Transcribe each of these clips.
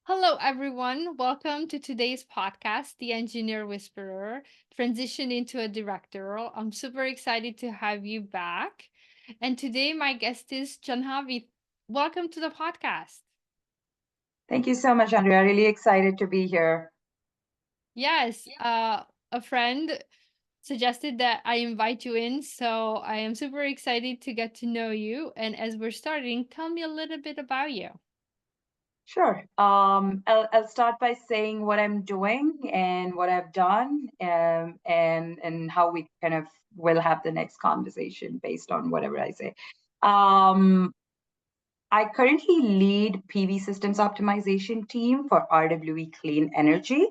Hello, everyone. Welcome to today's podcast, The Engineer Whisperer, Transition into a Director Role. I'm super excited to have you back. And today, my guest is Janhavi. Welcome to the podcast. Thank you so much, Andrea. Really excited to be here. Yes, a friend suggested that I invite you in, so I am super excited to get to know you. And as we're starting, tell me a little bit about you. Sure. I'll start by saying what I'm doing and what I've done, and how we kind of will have the next conversation based on whatever I say. Um, I currently lead PV systems optimization team for RWE Clean Energy.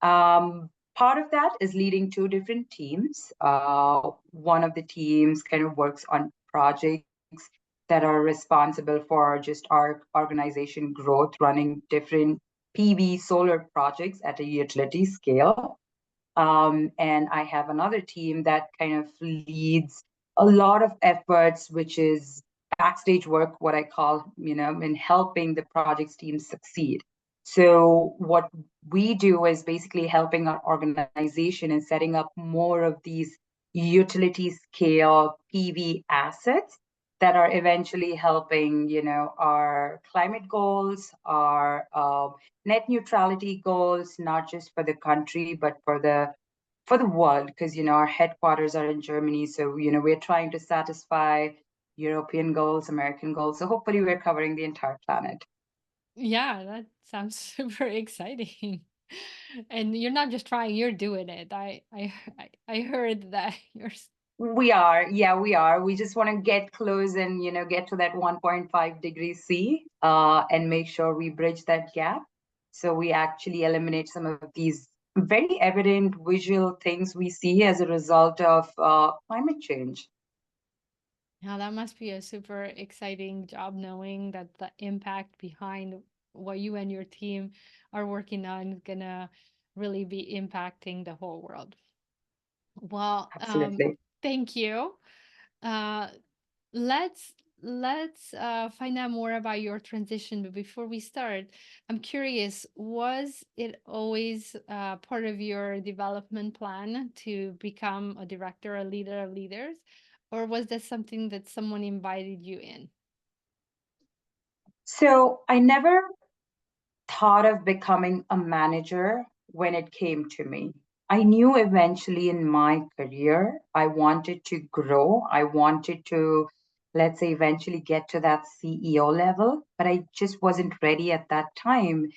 Part of that is leading two different teams. One of the teams kind of works on projects that are responsible for just our organization growth, running different PV solar projects at a utility scale. And I have another team that kind of leads a lot of efforts, which is backstage work, what I call, in helping the projects team succeed. So what we do is basically helping our organization and setting up more of these utility scale PV assets that are eventually helping, our climate goals, our net neutrality goals, not just for the country, but for the world, because our headquarters are in Germany. So, we're trying to satisfy European goals, American goals. So hopefully we're covering the entire planet. Yeah, that sounds super exciting. And you're not just trying, you're doing it. I heard that We are, yeah, we are. We just want to get close and get to that 1.5 degrees C, and make sure we bridge that gap. So we actually eliminate some of these very evident visual things we see as a result of climate change. yeah, that must be a super exciting job knowing that the impact behind what you and your team are working on is gonna really be impacting the whole world. Well, Absolutely. thank you. Uh, let's let's find out more about your transition. But before we start, I'm curious, was it always part of your development plan to become a director, a leader of leaders, or was that something that someone invited you in? So I never thought of becoming a manager when it came to me. I knew eventually in my career, I wanted to grow. I wanted to, let's say, eventually get to that CEO level, but I just wasn't ready at that time,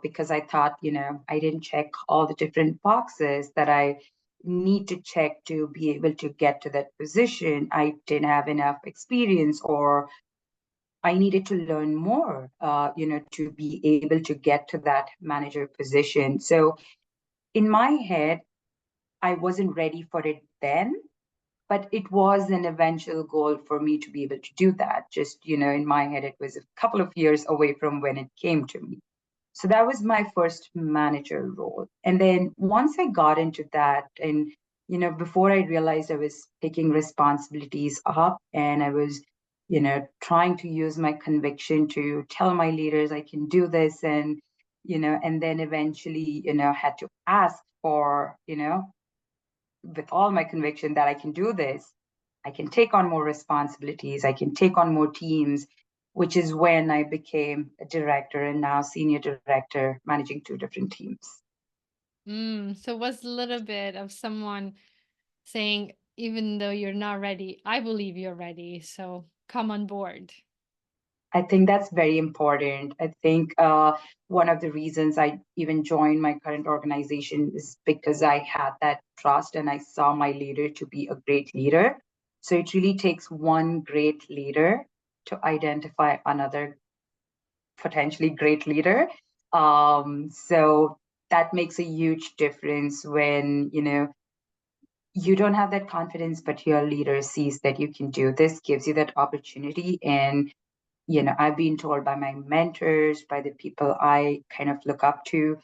because I thought, I didn't check all the different boxes that I need to check to be able to get to that position. I didn't have enough experience, or I needed to learn more, to be able to get to that manager position. So in my head, I wasn't ready for it then, but it was an eventual goal for me to be able to do that. Just, in my head, it was a couple of years away from when it came to me. So that was my first manager role. And then once I got into that, and before I realized I was picking responsibilities up, and I was, trying to use my conviction to tell my leaders I can do this, and and then eventually, had to ask for, with all my conviction that I can do this. I can take on more responsibilities. I can take on more teams, which is when I became a director and now senior director, managing two different teams. So it was a little bit of someone saying, even though you're not ready, I believe you're ready, so come on board. I think that's very important. I think one of the reasons I even joined my current organization is because I had that trust and I saw my leader to be a great leader. So it really takes one great leader to identify another potentially great leader. So that makes a huge difference when, you don't have that confidence, but your leader sees that you can do this, gives you that opportunity. And, I've been told by my mentors, by the people I kind of look up to,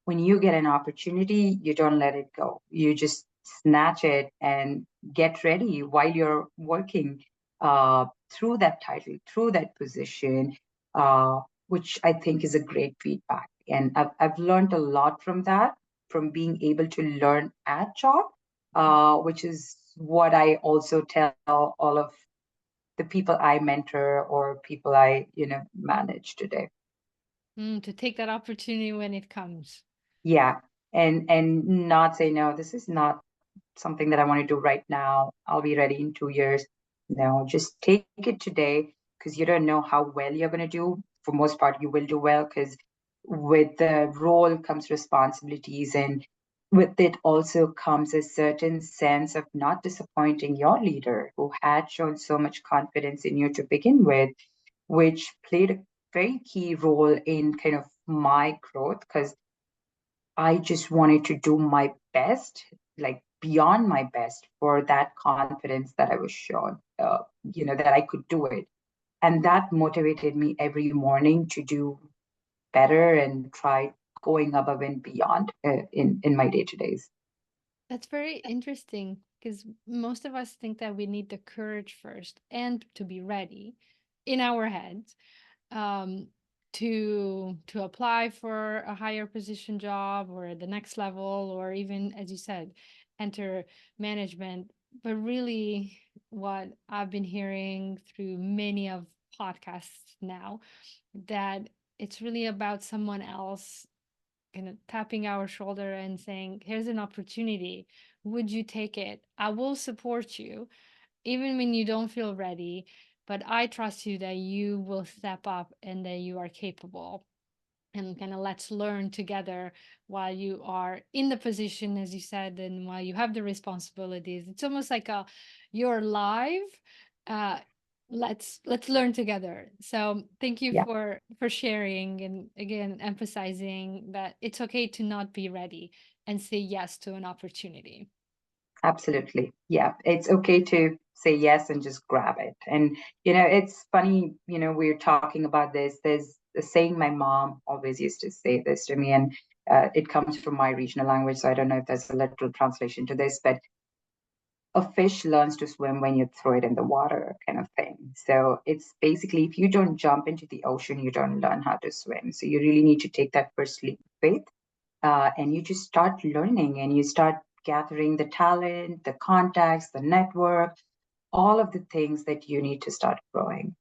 when you get an opportunity, you don't let it go. You just snatch it and get ready while you're working through that title, through that position. which I think is a great feedback. And I've learned a lot from that, from being able to learn at job, which is what I also tell all of the people I mentor or people I, manage today. To take that opportunity when it comes. Yeah. And not say, no, this is not something that I want to do right now. I'll be ready in 2 years. No, just take it today because you don't know how well you're going to do. For most part, you will do well because with the role comes responsibilities, and with it also comes a certain sense of not disappointing your leader who had shown so much confidence in you to begin with, which played a very key role in kind of my growth because I just wanted to do my best, like beyond my best, for that confidence that I was shown, that I could do it. And that motivated me every morning to do better and try going above and beyond in my day to days. That's very interesting because most of us think that we need the courage first and to be ready in our heads, um, to apply for a higher position job or the next level, or even, as you said, enter management. But really, what I've been hearing through many of podcasts now, that it's really about someone else kind of tapping our shoulder and saying, here's an opportunity. Would you take it? I will support you, even when you don't feel ready. But I trust you that you will step up and that you are capable. And kind of let's learn together while you are in the position, as you said, and while you have the responsibilities. It's almost like a you're live. Uh, let's learn together. So thank you Yeah, for sharing and again emphasizing that it's okay to not be ready and say yes to an opportunity. absolutely. Yeah, it's okay to say yes and just grab it. And, it's funny, we're talking about this. There's a saying my mom always used to say this to me, and it comes from my regional language. So I don't know if there's a literal translation to this, but a fish learns to swim when you throw it in the water, kind of thing. So it's basically, if you don't jump into the ocean, you don't learn how to swim. So you really need to take that first leap of faith, and you just start learning and you start gathering the talent, the contacts, the network, all of the things that you need to start growing.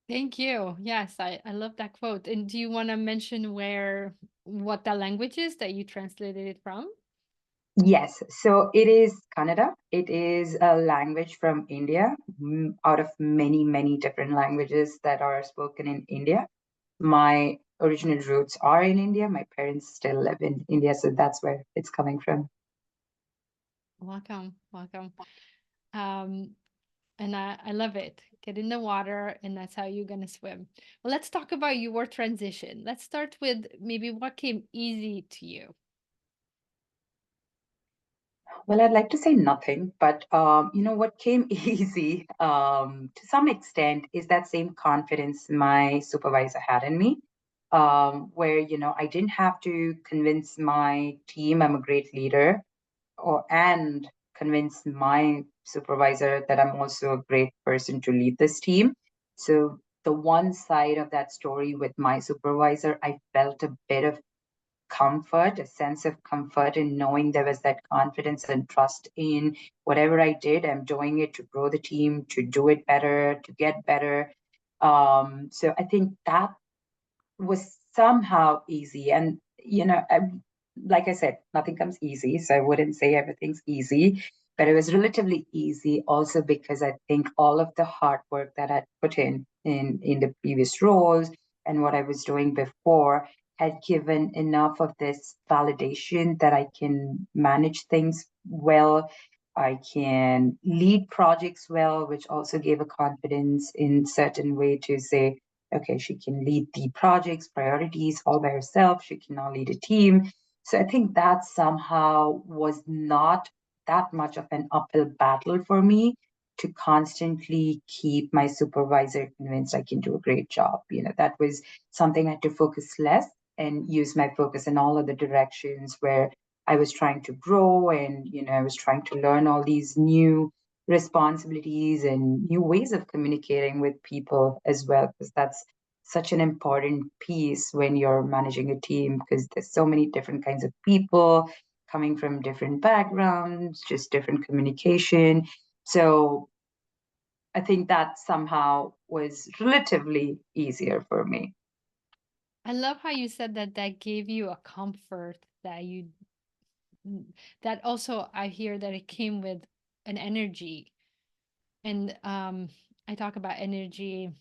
Thank you. Yes, I love that quote. And do you want to mention what the language is that you translated it from? Yes, so it is Kannada. It is a language from India, out of many, many different languages that are spoken in India. My original roots are in India. My parents still live in India, so that's where it's coming from. Welcome, welcome. Um, and I love it. Get in the water, and that's how you're gonna swim. Well, let's talk about your transition. Let's start with maybe what came easy to you. Well, I'd like to say nothing, but what came easy, to some extent, is that same confidence my supervisor had in me, where I didn't have to convince my team I'm a great leader, and convince my supervisor that I'm also a great person to lead this team. So the one side of that story with my supervisor, I felt a bit of comfort, a sense of comfort in knowing there was that confidence and trust in whatever I did, I'm doing it to grow the team, to do it better, to get better. So I think that was somehow easy. And, like I said, nothing comes easy. So I wouldn't say everything's easy, but it was relatively easy also because I think all of the hard work that I put in the previous roles and what I was doing before had given enough of this validation that I can manage things well. I can lead projects well, which also gave a confidence in certain way to say, okay, she can lead the projects, priorities all by herself. She can now lead a team. So I think that somehow was not that much of an uphill battle for me to constantly keep my supervisor convinced I can do a great job. That was something I had to focus less and use my focus in all other directions where I was trying to grow, and I was trying to learn all these new responsibilities and new ways of communicating with people as well, because that's such an important piece when you're managing a team, because there's so many different kinds of people coming from different backgrounds, just different communication. So I think that somehow was relatively easier for me. I love how you said that that gave you a comfort that that also I hear that it came with an energy. And I talk about energy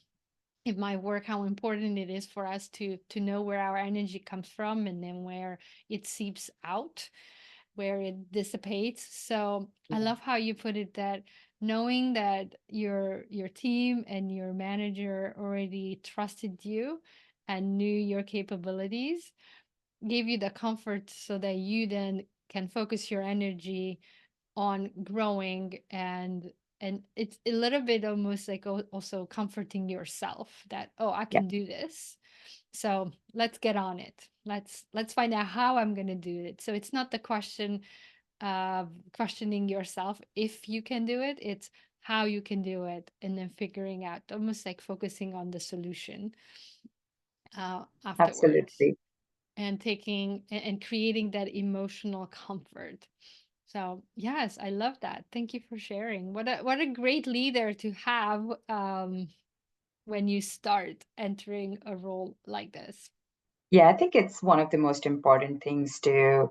in my work, how important it is for us to know where our energy comes from and then where it seeps out, where it dissipates. So I love how you put it, that knowing that your team and your manager already trusted you and knew your capabilities gave you the comfort so that you then can focus your energy on growing. And it's a little bit almost like also comforting yourself that, oh, I Yeah, can do this, so let's get on it. Let's find out how I'm going to do it. So it's not the question of questioning yourself if you can do it, it's how you can do it, and then figuring out, almost like focusing on the solution afterwards, absolutely. and taking and creating that emotional comfort. So yes, I love that. Thank you for sharing. What a great leader to have when you start entering a role like this. Yeah, I think it's one of the most important things to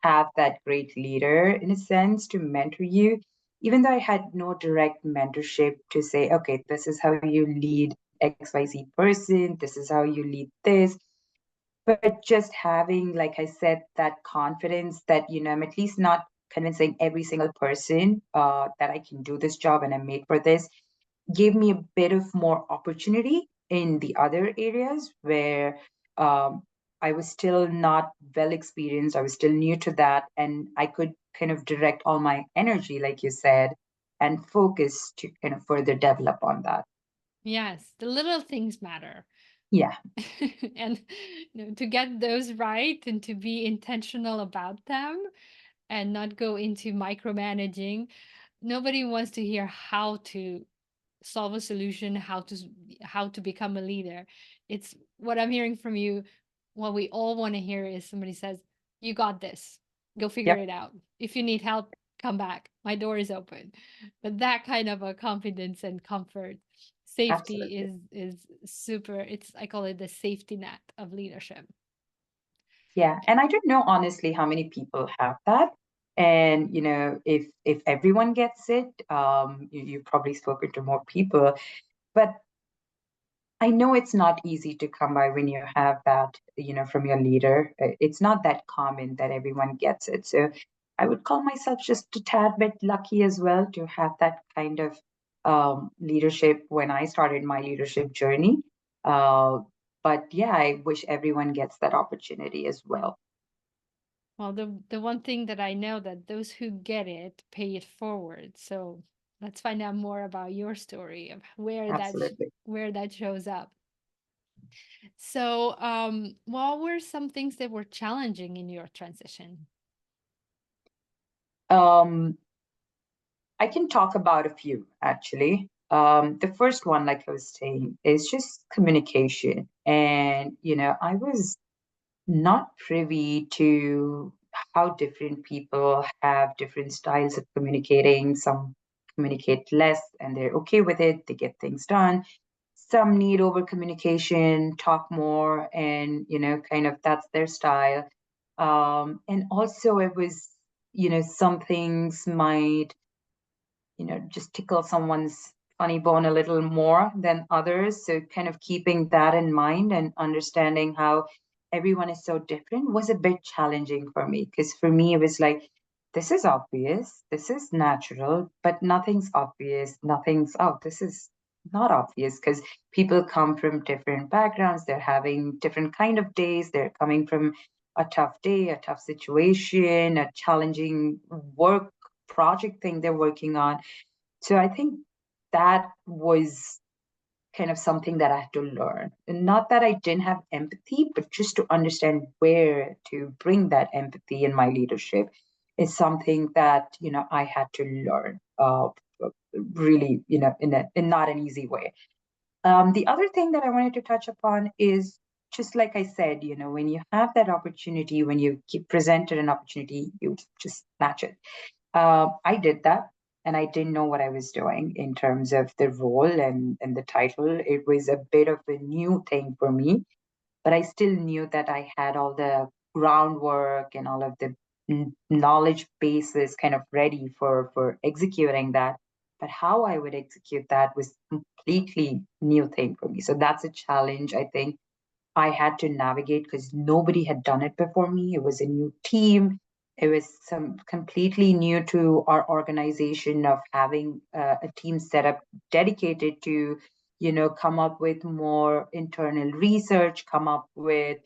have that great leader, in a sense, to mentor you. Even though I had no direct mentorship to say, okay, this is how you lead XYZ person, this is how you lead this. But just having, like I said, that confidence that, I'm at least not convincing every single person that I can do this job and I'm made for this, gave me a bit of more opportunity in the other areas where um, I was still not well experienced. I was still new to that. And I could kind of direct all my energy, like you said, and focus to kind of further develop on that. Yes, the little things matter. Yeah, And to get those right and to be intentional about them and not go into micromanaging. Nobody wants to hear how to solve a solution, how to become a leader. It's what I'm hearing from you. What we all want to hear is somebody says, "You got this. Go figure yep, it out. If you need help, come back. My door is open." But that kind of a confidence and comfort, safety absolutely. is super. It's, I call it the safety net of leadership. Yeah, and I don't know honestly how many people have that. And if everyone gets it, you've probably spoken to more people. But I know it's not easy to come by when you have that, from your leader. It's not that common that everyone gets it. So I would call myself just a tad bit lucky as well to have that kind of leadership when I started my leadership journey. Uh, but yeah, I wish everyone gets that opportunity as well. Well, the one thing that I know, that those who get it pay it forward. So let's find out more about your story of Absolutely. where that shows up. So, what were some things that were challenging in your transition? Um, I can talk about a few actually. The first one, like I was saying, is just communication. And, I was not privy to how different people have different styles of communicating. Some communicate less and they're okay with it, they get things done. Some need over communication, talk more, and, kind of that's their style. And also, it was, some things might just tickle someone's funny bone a little more than others. So, kind of keeping that in mind and understanding how everyone is so different was a bit challenging for me. Because for me, it was like, this is obvious, this is natural, but nothing's obvious. Nothing's, oh, this is not obvious because people come from different backgrounds. They're having different kind of days. They're coming from a tough day, a tough situation, a challenging work project thing they're working on. So I think that was kind of something that I had to learn. And not that I didn't have empathy, but just to understand where to bring that empathy in my leadership is something that, I had to learn really, in not an easy way. The other thing that I wanted to touch upon is just like I said, when you have that opportunity, when you get presented an opportunity, you just match it. I did that, and I didn't know what I was doing in terms of the role and the title. It was a bit of a new thing for me, but I still knew that I had all the groundwork and all of the knowledge bases kind of ready for executing that. But how I would execute that was completely new thing for me. So that's a challenge I think I had to navigate because nobody had done it before me. It was a new team. It was some completely new to our organization of having a team set up dedicated to, come up with more internal research, come up with,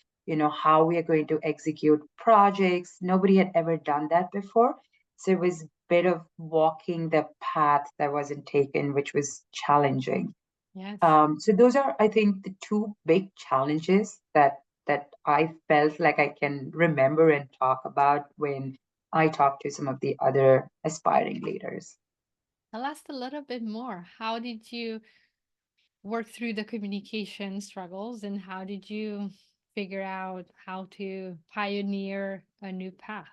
how we are going to execute projects. Nobody had ever done that before. So it was a bit of walking the path that wasn't taken, which was challenging. Yes. So those are, I think, the two big challenges that I felt like I can remember and talk about when I talk to some of the other aspiring leaders. Tell us a little bit more. How did you work through the communication struggles and how did you figure out how to pioneer a new path?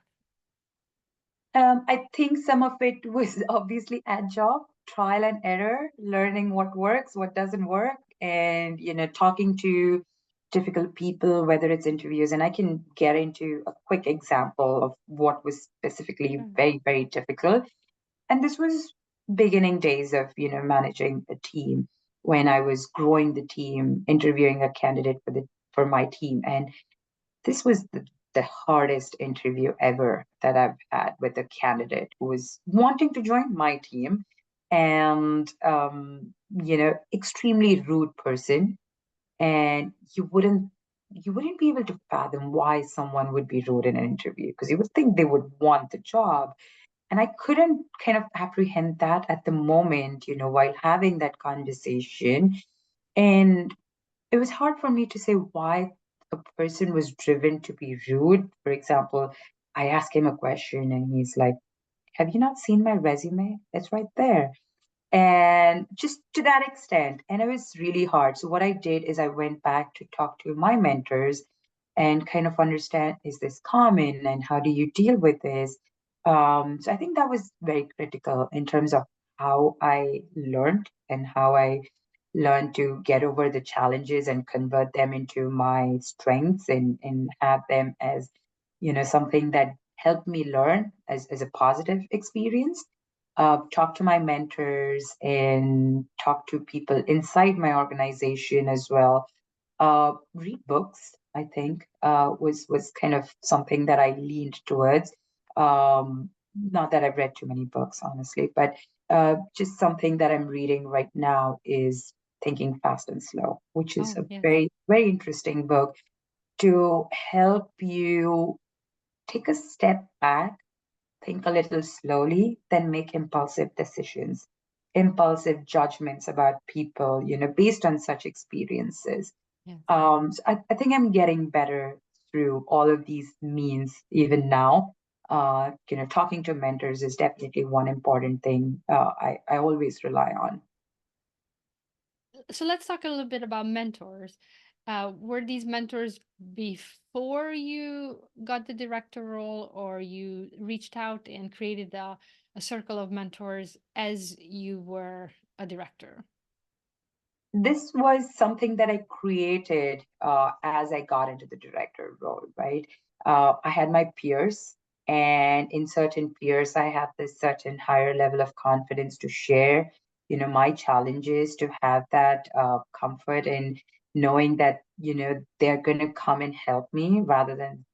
I think some of it was obviously ad job, trial and error, learning what works, what doesn't work, and talking to difficult people, whether it's interviews. And I can get into a quick example of what was specifically Sure. very, very difficult. And this was beginning days of managing a team when I was growing the team, interviewing a candidate for my team. And this was the hardest interview ever that I've had with a candidate who was wanting to join my team, and extremely rude person. And you wouldn't be able to fathom why someone would be rude in an interview, because you would think they would want the job. And I couldn't kind of apprehend that at the moment, while having that conversation. And it was hard for me to say why a person was driven to be rude. For example, I asked him a question and he's like, "Have you not seen my resume? It's right there." And just to that extent. And it was really hard. So, what I did is I went back to talk to my mentors and kind of understand, is this common and how do you deal with this? So, I think that was very critical in terms of how I learned and how I learned to get over the challenges and convert them into my strengths, and have them as something that helped me learn as a positive experience. Talk to my mentors and talk to people inside my organization as well. Read books, I think, was kind of something that I leaned towards. Not that I've read too many books, honestly, but just something that I'm reading right now is Thinking Fast and Slow, which is Oh, a yes. very, very interesting book to help you take a step back, think a little slowly, then make impulsive decisions, impulsive judgments about people, based on such experiences. Yes. So I think I'm getting better through all of these means, even now. Talking to mentors is definitely one important thing I always rely on. So let's talk a little bit about mentors. Were these mentors before you got the director role, or you reached out and created a circle of mentors as you were a director? This was something that I created as I got into the director role, right? I had my peers, and in certain peers, I have this certain higher level of confidence to share, my challenges, to have that comfort in knowing that, they're going to come and help me rather than,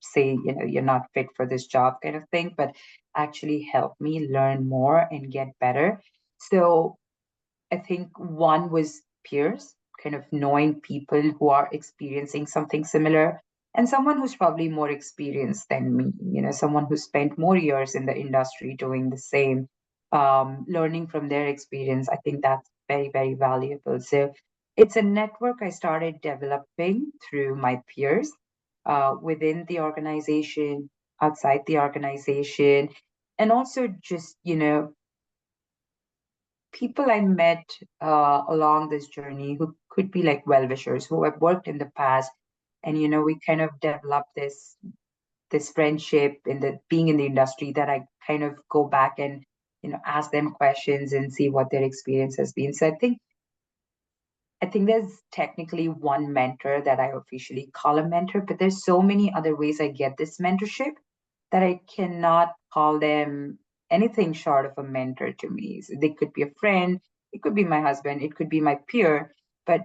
say, you're not fit for this job kind of thing, but actually help me learn more and get better. So I think one was peers, kind of knowing people who are experiencing something similar, and someone who's probably more experienced than me, someone who spent more years in the industry doing the same, learning from their experience. I think that's very, very valuable. So it's a network I started developing through my peers within the organization, outside the organization, and also just, people I met along this journey who could be like well-wishers who have worked in the past, and we kind of developed this friendship in the being in the industry that I kind of go back and ask them questions and see what their experience has been. So I think there's technically one mentor that I officially call a mentor, but there's so many other ways I get this mentorship that I cannot call them anything short of a mentor to me. So they could be a friend, it could be my husband, it could be my peer, but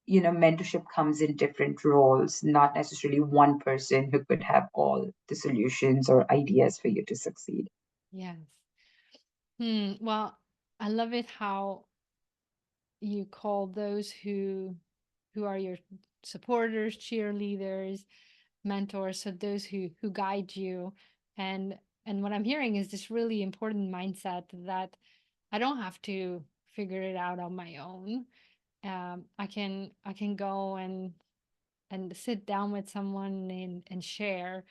mentorship comes in different roles, not necessarily one person who could have all the solutions or ideas for you to succeed. Yes. Well, I love it how you call those who are your supporters, cheerleaders, mentors, so those who guide you. and and what I'm hearing is this really important mindset that I don't have to figure it out on my own. I can go and sit down with someone and share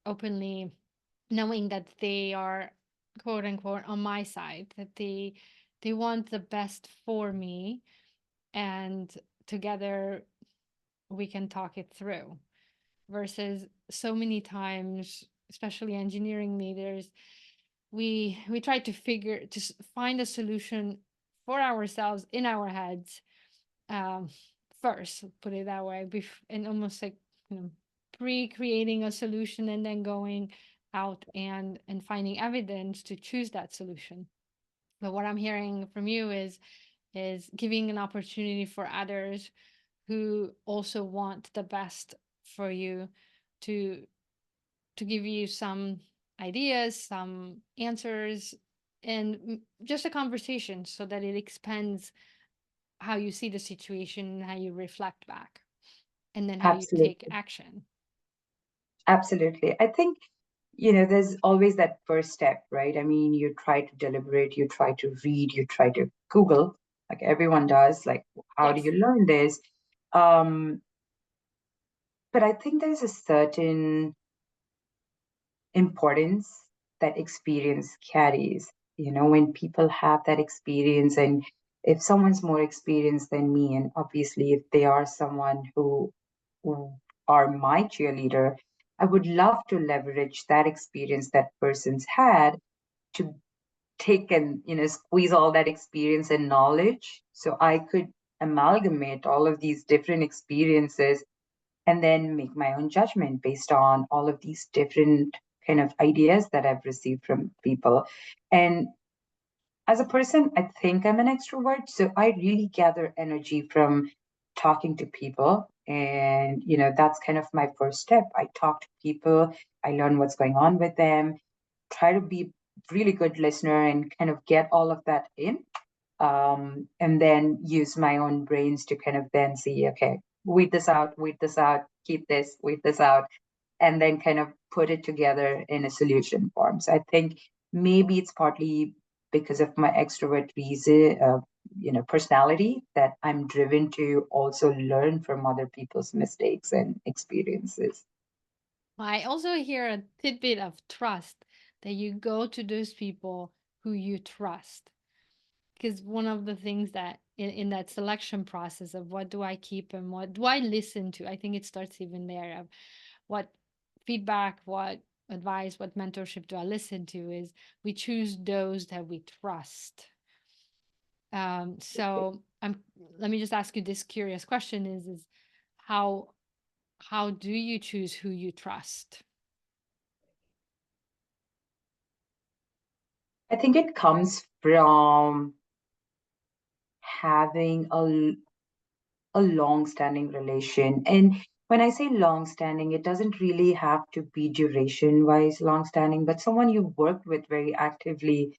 openly, knowing that they are quote unquote on my side, that they want the best for me, and together we can talk it through. Versus so many times, especially engineering leaders, we try to find a solution for ourselves in our heads, um, first, put it that way, and almost like, you know, pre-creating a solution and then going out and finding evidence to choose that solution. But what I'm hearing from you is giving an opportunity for others who also want the best for you to to give you some ideas, some answers, and just a conversation so that it expands how you see the situation, how you reflect back, and then how you take Absolutely. action. Absolutely. I think, there's always that first step, right? I mean, you try to deliberate, you try to read, you try to Google, like everyone does, like, how do Yes. you learn this? Um, but I think there's a certain importance that experience carries. When people have that experience, and if someone's more experienced than me, and obviously if they are someone who are my cheerleader, I would love to leverage that experience that person's had to take and squeeze all that experience and knowledge so I could amalgamate all of these different experiences and then make my own judgment based on all of these different kind of ideas that I've received from people. And as a person, I think I'm an extrovert, so I really gather energy from talking to people. And, that's kind of my first step. I talk to people, I learn what's going on with them, try to be really good listener and kind of get all of that in, and then use my own brains to kind of then see, okay, weed this out, keep this, weed this out, and then kind of put it together in a solution form. So I think maybe it's partly because of my extrovert reason, personality, that I'm driven to also learn from other people's mistakes and experiences. I also hear a tidbit of trust, that you go to those people who you trust. Because one of the things that in that selection process of what do I keep and what do I listen to, I think it starts even there, of what feedback, what advice, what mentorship do I listen to, is we choose those that we trust. So I'm let me just ask you this curious question, is how how do you choose who you trust? I think it comes from having a long-standing relation. And when I say long-standing, it doesn't really have to be duration-wise long-standing, but someone you've worked with very actively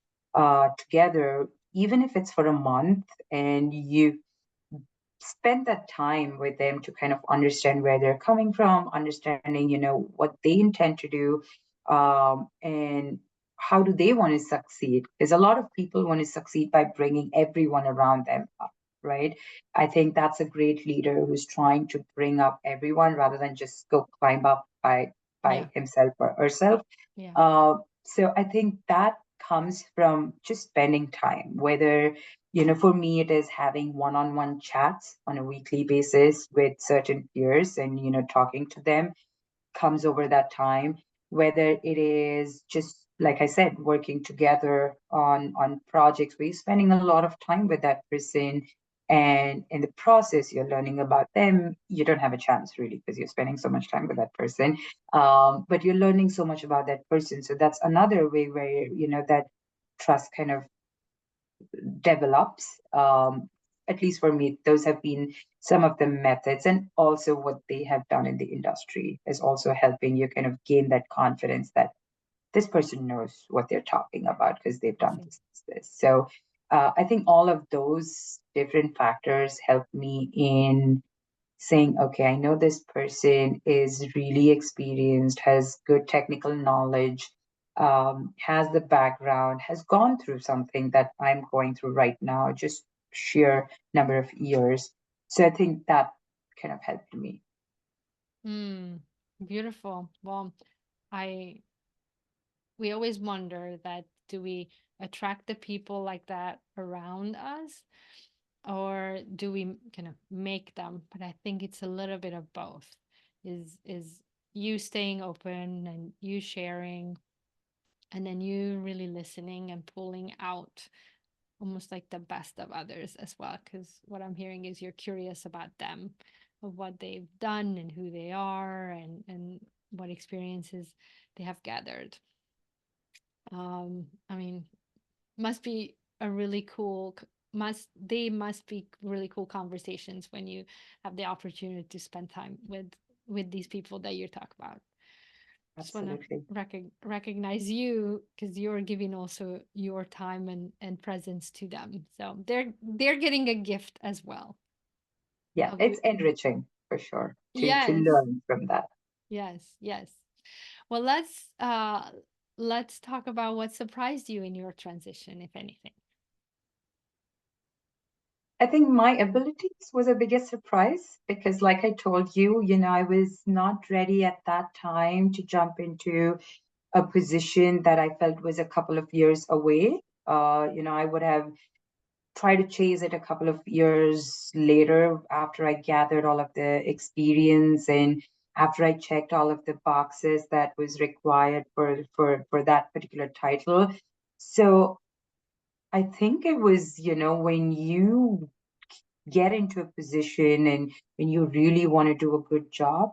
together, even if it's for a month, and you spend that time with them to kind of understand where they're coming from, understanding, what they intend to do, and how do they want to succeed. Because a lot of people want to succeed by bringing everyone around them up, right? I think that's a great leader who's trying to bring up everyone rather than just go climb up by Yeah. himself or herself. Yeah. Uh, so I think that comes from just spending time, whether, for me, it is having one-on-one chats on a weekly basis with certain peers and, talking to them comes over that time, whether it is just, like I said, working together on projects where you're spending a lot of time with that person, and in the process you're learning about them. You don't have a chance really because you're spending so much time with that person, but you're learning so much about that person. So that's another way where, that trust kind of develops. At least for me, those have been some of the methods, and also what they have done in the industry is also helping you kind of gain that confidence that this person knows what they're talking about because they've done Awesome. this. So I think all of those different factors help me in saying, okay, I know this person is really experienced, has good technical knowledge, has the background, has gone through something that I'm going through right now, just sheer number of years. So I think that kind of helped me. Mm, beautiful. Well, I we always wonder that do we attract the people like that around us, or do we kind of make them? But I think it's a little bit of both. Is you staying open and you sharing, and then you really listening and pulling out almost like the best of others as well, because what I'm hearing is you're curious about them, of what they've done and who they are, and what experiences they have gathered. I mean, must be a really cool must be really cool conversations when you have the opportunity to spend time with these people that you talk about. Just want to Absolutely. recognize you because you're giving also your time and presence to them, so they're getting a gift as well Yeah, of it's enriching for sure to yes, learn from that. yes, yes. Well, let's talk about what surprised you in your transition, if anything. I think my abilities was a biggest surprise because, like I told you, I was not ready at that time to jump into a position that I felt was a couple of years away. I would have tried to chase it a couple of years later after I gathered all of the experience and after I checked all of the boxes that was required for that particular title. So I think it was, when you get into a position and when you really want to do a good job,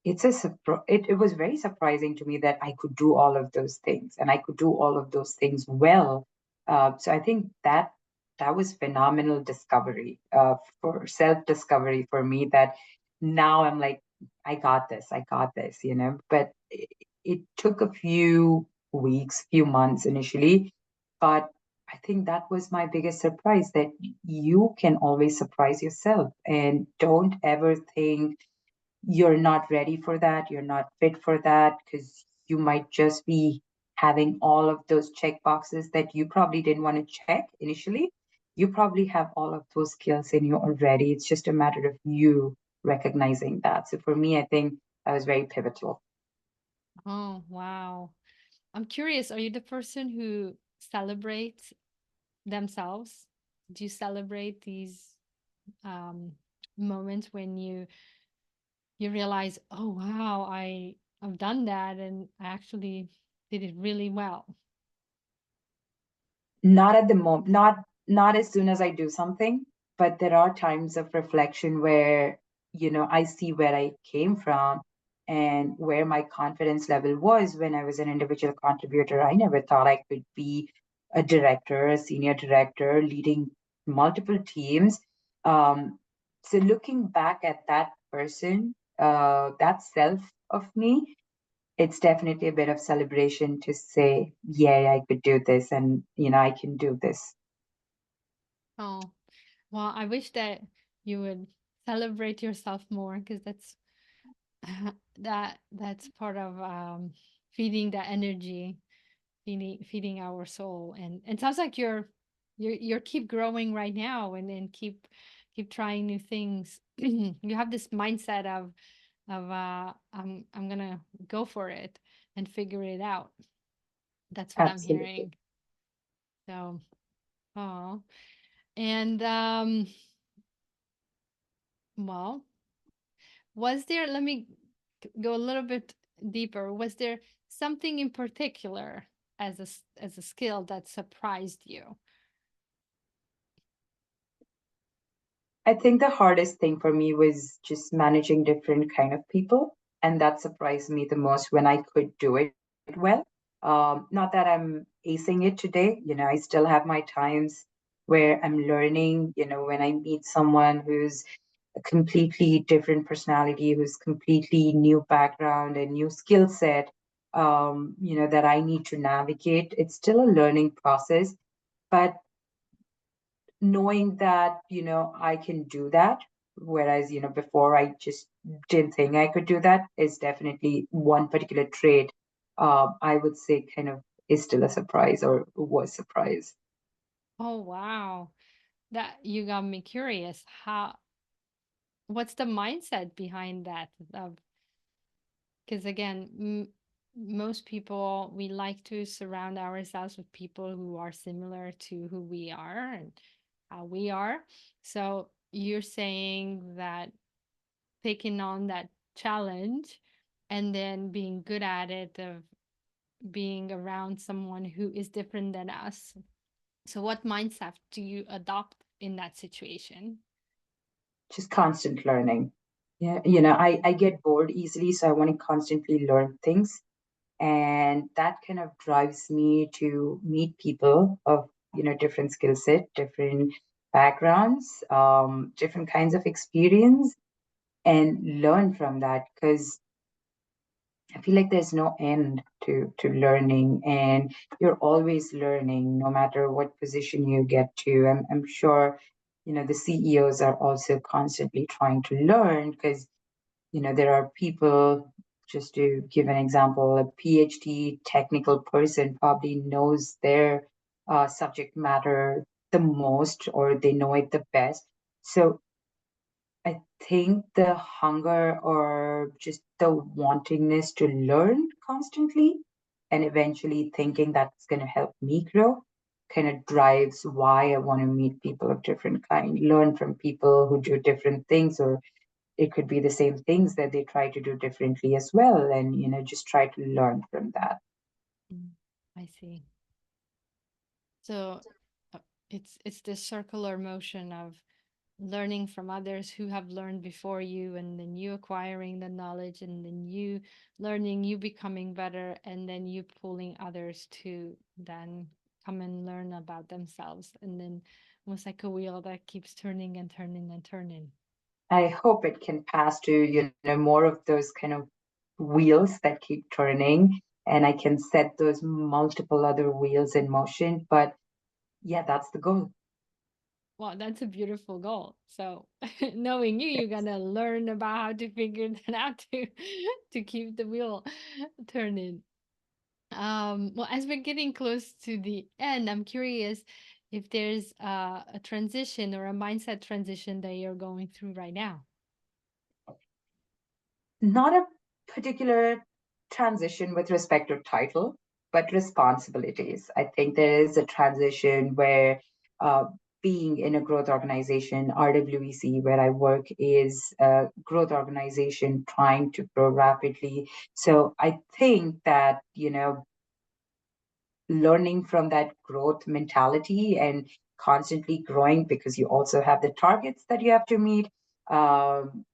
it was very surprising to me that I could do all of those things and I could do all of those things well. So I think that was phenomenal discovery, for self discovery for me, that now I'm like, I got this, but it took a few weeks, few months initially, but I think that was my biggest surprise, that you can always surprise yourself, and don't ever think you're not ready for that, you're not fit for that, because you might just be having all of those check boxes that you probably didn't want to check initially. You probably have all of those skills in you already. It's just a matter of you recognizing that. So for me, I think that was very pivotal. Oh, wow. I'm curious, are you the person who celebrates themselves? Do you celebrate these um, moments when you realize, oh wow, I've done that and I actually did it really well? Not at the moment, not as soon as I do something, but there are times of reflection where, I see where I came from and where my confidence level was when I was an individual contributor. I never thought I could be a director, a senior director, leading multiple teams. So looking back at that person, that self of me, it's definitely a bit of celebration to say, yeah, I could do this, and I can do this. Oh, well, I wish that you would celebrate yourself more because that's part of feeding the energy, feeding our soul. And it sounds like you're keep growing right now, and keep trying new things. You have this mindset of I'm gonna go for it and figure it out. That's what I'm Absolutely. hearing. So, oh, and well, was there, let me go a little bit deeper. Was there something in particular as as a skill that surprised you? I think the hardest thing for me was just managing different kind of people, and that surprised me the most when I could do it well. Not that I'm acing it today, I still have my times where I'm learning, when I meet someone who's a completely different personality, who's completely new background and new skill set, that I need to navigate. It's still a learning process, but knowing that I can do that, whereas before I just didn't think I could do that, is definitely one particular trait. I would say kind of is still a surprise, or was surprise. Oh, wow. That you got me curious. What's the mindset behind that? Because again, most people, we like to surround ourselves with people who are similar to who we are and how we are. So you're saying that taking on that challenge and then being good at it, of being around someone who is different than us. So what mindset do you adopt in that situation? Just constant learning. Yeah, I get bored easily, so I want to constantly learn things, and that kind of drives me to meet people of different skill set, different backgrounds, different kinds of experience, and learn from that, because I feel like there's no end to learning, and you're always learning no matter what position you get to. I'm sure the CEOs are also constantly trying to learn, because there are people, just to give an example, a PhD technical person probably knows their subject matter the most, or they know it the best. So I think the hunger, or just the wantingness to learn constantly, and eventually thinking that's going to help me grow, kind of drives why I want to meet people of different kind, learn from people who do different things, or it could be the same things that they try to do differently as well, and just try to learn from that. Mm, I see. So uh, it's this circular motion of learning from others who have learned before you, and then you acquiring the knowledge, and then you learning, you becoming better, and then you pulling others to then come and learn about themselves, and then almost like a wheel that keeps turning and turning and turning. I hope it can pass to more of those kind of wheels that keep turning, and I can set those multiple other wheels in motion. But yeah, that's the goal. Well, that's a beautiful goal. So, knowing you, you're gonna learn about how to figure that out to keep the wheel turning. Well, as we're getting close to the end, I'm curious if there's a transition or a mindset transition that you're going through right now. Not a particular transition with respect to title, but responsibilities. I think there is a transition where uh, being in a growth organization, RWEC, where I work, is a growth organization trying to grow rapidly. So I think that, learning from that growth mentality and constantly growing, because you also have the targets that you have to meet, um,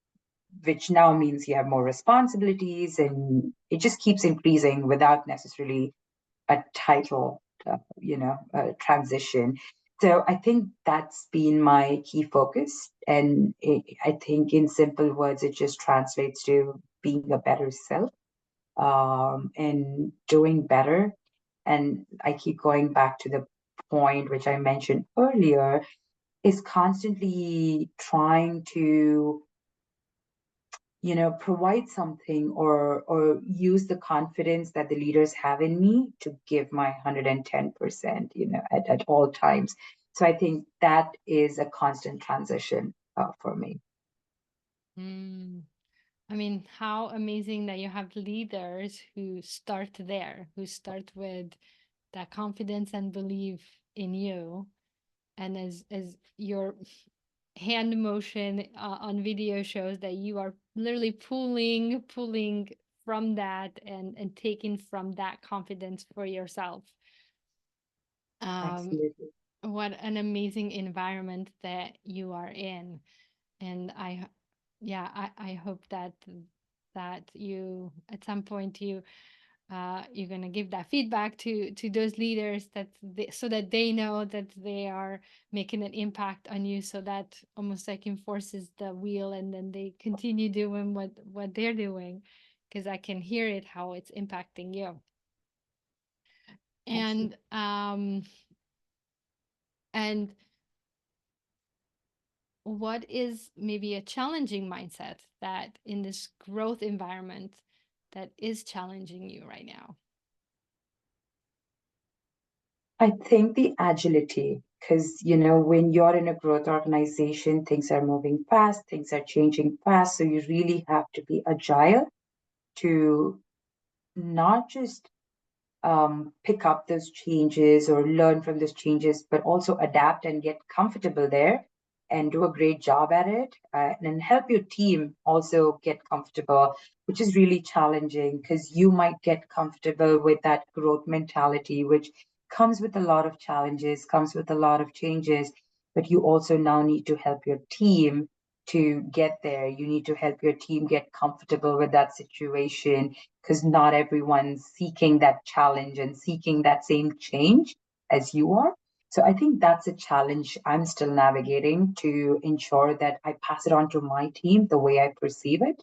which now means you have more responsibilities, and it just keeps increasing without necessarily a title, transition. So I think that's been my key focus. And I think, in simple words, it just translates to being a better self, and doing better. And I keep going back to the point which I mentioned earlier, is constantly trying to provide something, or use the confidence that the leaders have in me to give my 110%, at all times. So I think that is a constant transition for me. Mm. I mean, how amazing that you have leaders who start there, who start with that confidence and belief in you. And as your hand motion on video shows that you are literally pulling from that and taking from that confidence for yourself. um Absolutely. what an amazing environment that you are in. And yeah, I hope that you at some point you're going to give that feedback to those leaders, so that they know that they are making an impact on you, so that almost like enforces the wheel, and then they continue doing what they're doing, because I can hear it, how it's impacting you. Absolutely. And what is maybe a challenging mindset that in this growth environment that is challenging you right now? I think the agility, because when you're in a growth organization, things are moving fast, things are changing fast. So you really have to be agile to not just pick up those changes or learn from those changes, but also adapt and get comfortable there and do a great job at it, and help your team also get comfortable, which is really challenging because you might get comfortable with that growth mentality, which comes with a lot of challenges, comes with a lot of changes, but you also now need to help your team to get there. You need to help your team get comfortable with that situation because not everyone's seeking that challenge and seeking that same change as you are. So I think that's a challenge I'm still navigating to ensure that I pass it on to my team the way I perceive it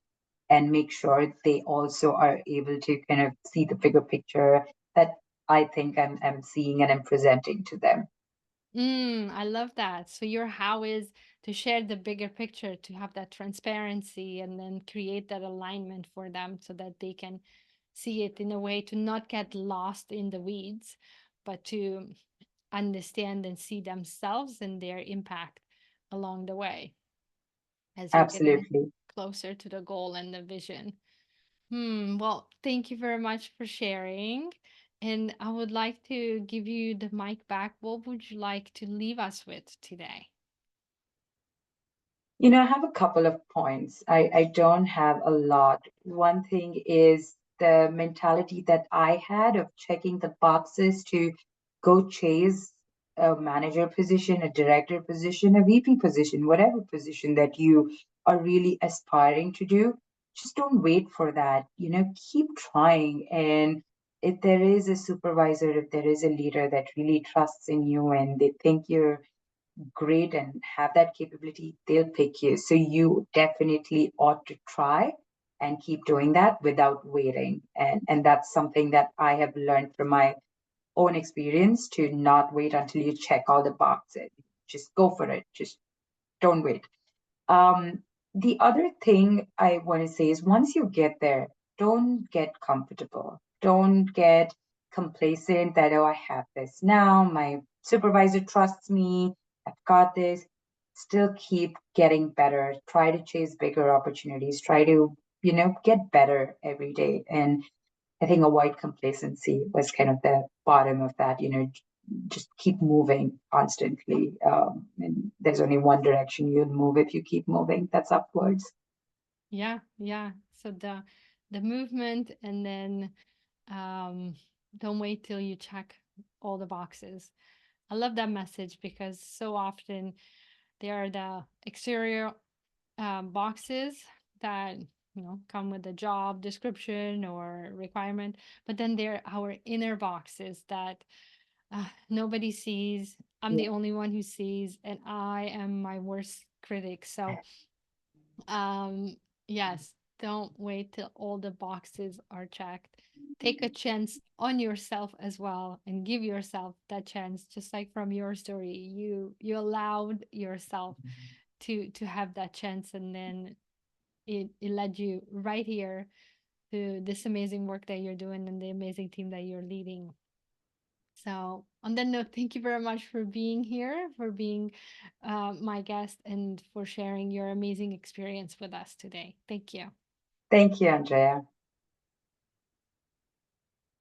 and make sure they also are able to kind of see the bigger picture that I think I'm seeing and I'm presenting to them. I love that. So your how is to share the bigger picture, to have that transparency, and then create that alignment for them so that they can see it in a way to not get lost in the weeds, but to understand and see themselves and their impact along the way as you're getting Absolutely. closer to the goal and the vision. Well, thank you very much for sharing. And I would like to give you the mic back. What would you like to leave us with today? I have a couple of points. I don't have a lot. One thing is the mentality that I had of checking the boxes to go chase a manager position, a director position, a VP position, whatever position that you are really aspiring to do. Just don't wait for that. Keep trying. And if there is a supervisor, if there is a leader that really trusts in you and they think you're great and have that capability, they'll pick you. So you definitely ought to try and keep doing that without waiting. And that's something that I have learned from my own experience, to not wait until you check all the boxes. Just go for it. Just don't wait. Um, the other thing I want to say is once you get there, don't get comfortable. Don't get complacent that, oh, I have this now. My supervisor trusts me. I've got this. Still keep getting better. Try to chase bigger opportunities. Try to, get better every day. And I think avoid complacency was kind of the bottom of that, just keep moving constantly. And there's only one direction you'll move if you keep moving, that's upwards. Yeah, yeah. So the movement, and then um don't wait till you check all the boxes. I love that message because so often they are the exterior boxes that come with a job description or requirement, but then there are our inner boxes that nobody sees. I'm Yeah, the only one who sees, and I am my worst critic. So yes, don't wait till all the boxes are checked. Take a chance on yourself as well, and give yourself that chance. Just like from your story, you allowed yourself to have that chance, and then it led you right here to this amazing work that you're doing and the amazing team that you're leading. So, on that note, thank you very much for being here, for being my guest, and for sharing your amazing experience with us today. Thank you. thank you, Andrea.